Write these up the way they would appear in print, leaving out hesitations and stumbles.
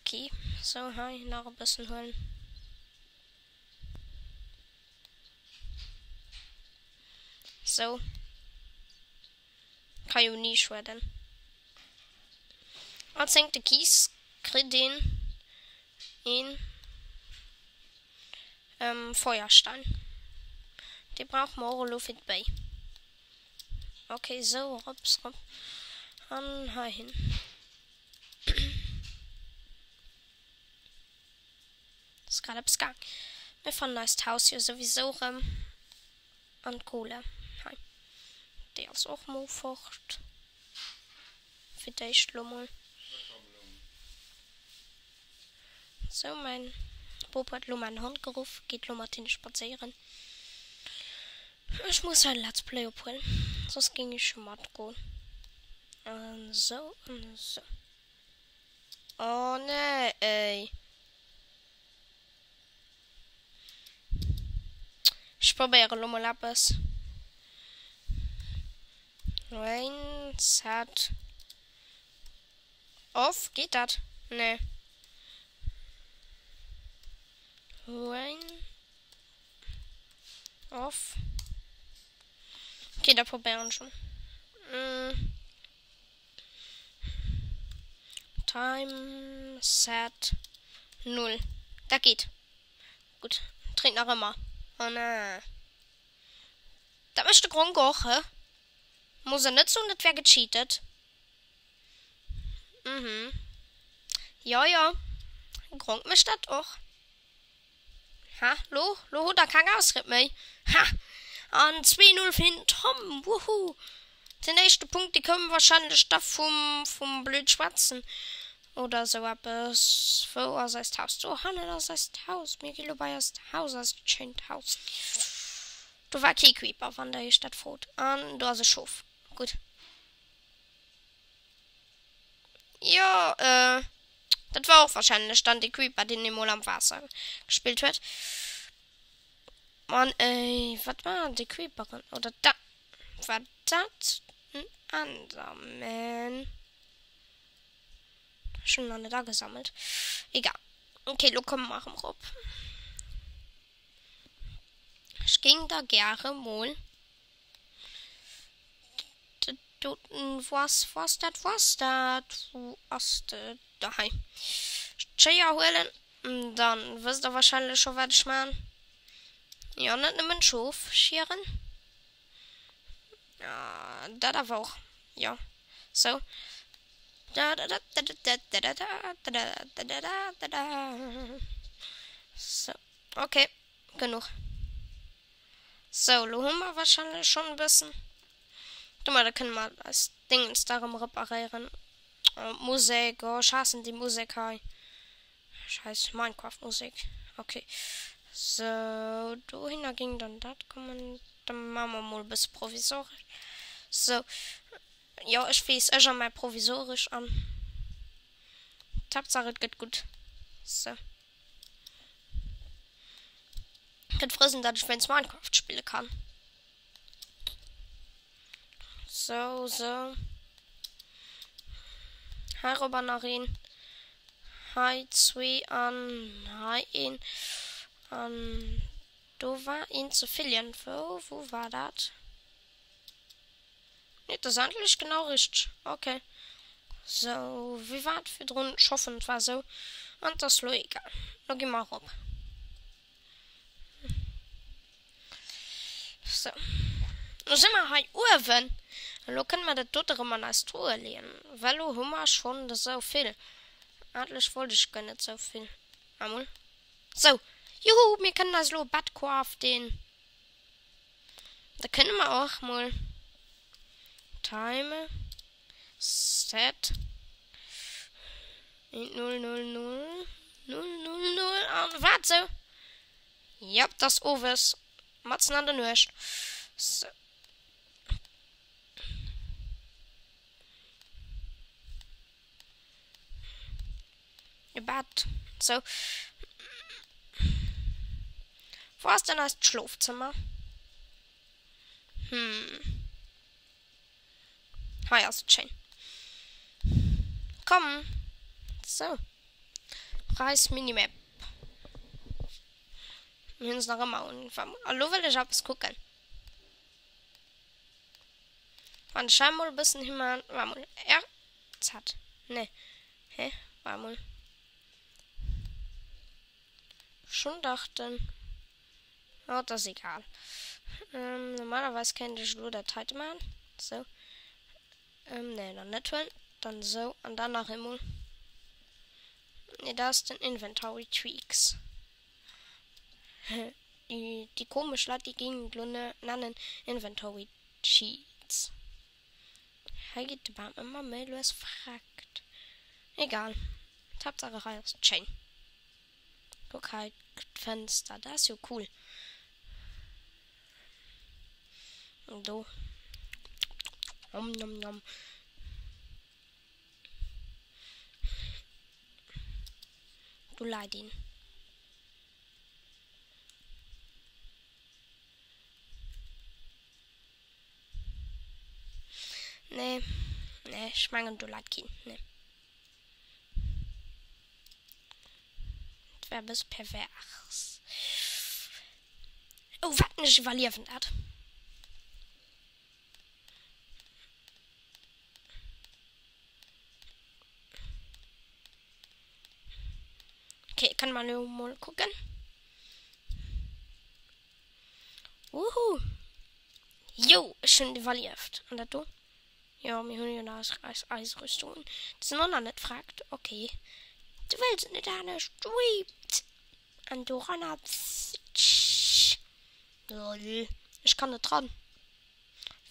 Okay. So, hi, noch ein bisschen holen. So. Kann ich nie schweren. Als hängt der Kies, kriegt den in Feuerstein. Die braucht man auch Luft bei. Okay, so, rups. An hin. Das ist gerade abgegangen. Wir fanden das Haus hier sowieso an Kohle. Hi. Der ist auch mal fort. Für dich schlummel. So, mein Bob hat meinen Hund gerufen. Geht Martin spazieren. Ich muss ein Let's Play abholen. Sonst ging ich schon mal gut. Und so. Oh ne, ey. Ich probiere mal etwas. Rain set off. Geht das? Ne. Rain off. Okay, da probieren schon. Time set 0. Da geht. Gut. Trink noch immer. Oh ne. Da möchte Gronk auch, hä? Muss er nicht so, das wäre gecheatet. Ja. Gronk möchte das auch. Ha, lo, da kann Ausritt mehr. Ha! An 2-0 für den Tom. Wuhu. Der nächste Punkt, die kommen wahrscheinlich da vom blöd Schwarzen. Oder so etwas. Wo ist das Haus? So, Hanne, das ist das Haus. Mir geht bei das Haus, das ist ein schönes Haus. Du war Keycreeper, von der Stadt fort. Und du hast ein Schuf. Gut. Ja, das war auch wahrscheinlich dann die Creeper, den im am Wasser gespielt wird. Mann, ey, was war die Creeperin? Oder da? War das ein anderer Man? Schon lange da gesammelt. Egal. Okay, komm, machen wir. Ich ging da gerne mal. Was das? Wo hast du daheim? Cheia holen. Dann wirst du wahrscheinlich schon was ich machen. Ja, nicht nur einen Schuf scheren. Ja, da war auch. Ja. So. So. Okay. Genug. So, lo haben wir wahrscheinlich schon ein bisschen. Du mal, da können wir das Ding darum reparieren. Musik, oh, ich hasse die Musik, hey. Scheiß Minecraft-Musik. Okay. So, dahin ging dann das kommen. Dann machen wir mal ein bisschen provisorisch. So. Ja, ich weiß schon mal provisorisch an. Hauptsache, es geht gut. So. Ich kann frissen, dass ich wenn Minecraft spielen kann. So. Herüber nach ihn. Hi 2 an. Hi 1. Du war ihn zu filien. Wo war das? Ne, das ist eigentlich genau richtig. Okay. So, wie war das für drin? Schaffen war so. Und das ist egal. Dann gehen wir hoch. So. Dann sind wir halt Uhren. Dann können wir das dort immer als Truhe lehnen. Weil du Hummer schon so viel. Eigentlich wollte ich gar nicht so viel. Einmal. So. Juhu, wir können das Bad craften. Da können wir auch mal. Time. Set. 000. Und warte. Ja, das Overs. Matzen an der Nürst. So. Bad. So. Wo ist denn das Schlafzimmer? Hi, also schön. Komm. So. Preis Minimap. Wir uns noch immer und hallo, will ich etwas gucken. Wann schau mal ein bisschen hin, war mal hat. Ne. Hä? War mal. Schon dachten. Oh, das ist egal. Normalerweise könnte ich nur Datei machen. So. Ne, dann nicht wollen. Dann so. Und dann noch immer. Ne, da ist den Inventory Tweaks. Die komisch Leute, die gegen Lunde nennen Inventory Sheets. Hier geht die Bahn immer mehr los fragt. Egal. Hauptsache raus. Chain. Guck halt, Fenster. Das ist ja cool. Und du. Nom nom nom. Du leid ihn. Nee. Nee, ich meine, du leid ihn. Nee. Das wäre bis pervers. Oh, was nicht evaluieren hat. Okay, kann man mal gucken. Jo, ist schon evaluiert. Und das du? Ja, wir haben ja als Eisrüstung. Das ist noch nicht fragt. Okay. Du willst nicht eine Street. Und du ranabst. Ich kann nicht dran.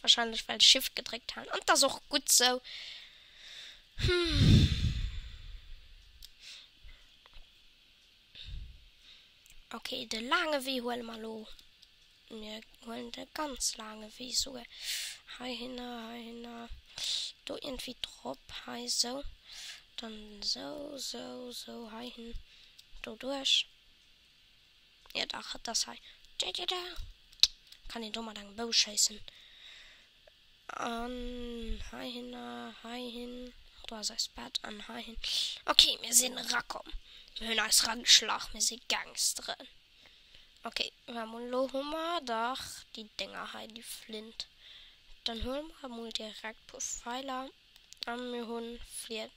Wahrscheinlich, weil ich Shift gedrückt habe. Und das ist auch gut so. Okay, der lange Weg holen wir mal. Wir wollen der ganz lange Weg sogar. Hi hin. Du irgendwie drop. Hi so. Dann so. Hi hin. Du durch. Ja, da hat das Hi. Da. Kann ich doch mal dann Bow scheißen. Hi hin. Du hast das Bett an. Hi hin. Okay, wir sind rankommen. Wir haben als Rangschlag. Wir sind Gangster. Okay, wir haben Hummer, doch die Dinger halt, die Flint. Dann holen wir mal direkt Pfeiler. Und wir holen 4.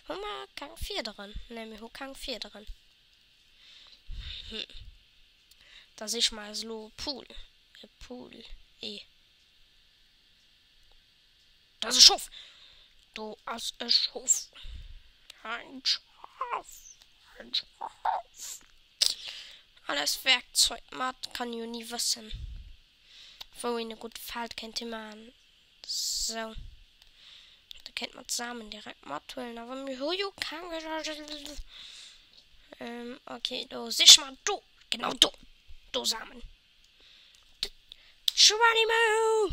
Hummer kann 4 drin. Ne, wir haben 4 drin. Das ist mal so Pool. Pool. Das ist Schuf. Du hast ein Schuf. Ein Schaf. Alles Werkzeug macht, kann ich nie wissen. Wo ihnen gut fällt, kennt ihr man. So. Da kennt man zusammen direkt matteln. Aber mir Hujo kann. Okay, du siehst mal, du. Genau, du. Du zusammen. Schwanimo!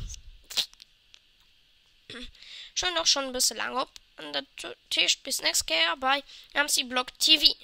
Schon noch ein bisschen lang ab. Und der Tisch bis nächstes Jahr bei MC Block TV.